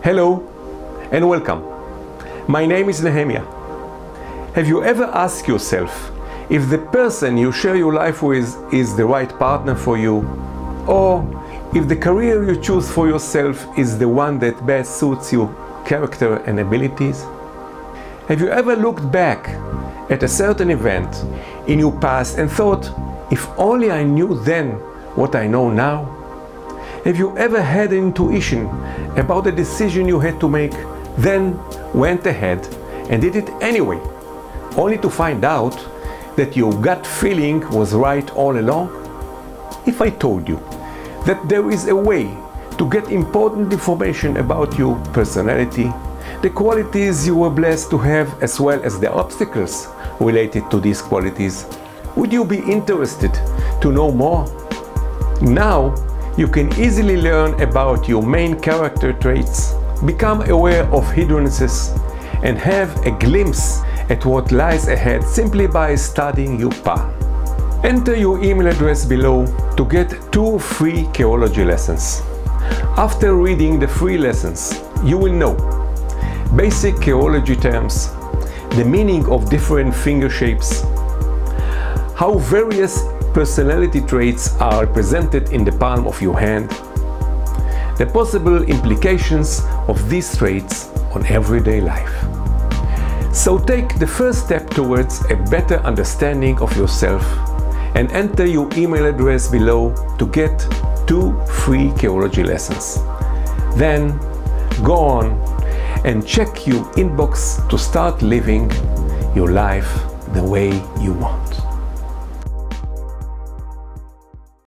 Hello and welcome. My name is Nehemia. Have you ever asked yourself if the person you share your life with is the right partner for you, or if the career you choose for yourself is the one that best suits your character and abilities? Have you ever looked back at a certain event in your past and thought, if only I knew then what I know now? Have you ever had an intuition about a decision you had to make, then went ahead and did it anyway, only to find out that your gut feeling was right all along? If I told you that there is a way to get important information about your personality, the qualities you were blessed to have, as well as the obstacles related to these qualities, would you be interested to know more? Now you can easily learn about your main character traits, become aware of hindrances, and have a glimpse at what lies ahead simply by studying your path. Enter your email address below to get 2 free Chaology lessons. After reading the free lessons, you will know basic Chaology terms, the meaning of different finger shapes, how various personality traits are represented in the palm of your hand, the possible implications of these traits on everyday life. So take the first step towards a better understanding of yourself and enter your email address below to get 2 free Chaology lessons. Then go on and check your inbox to start living your life the way you want.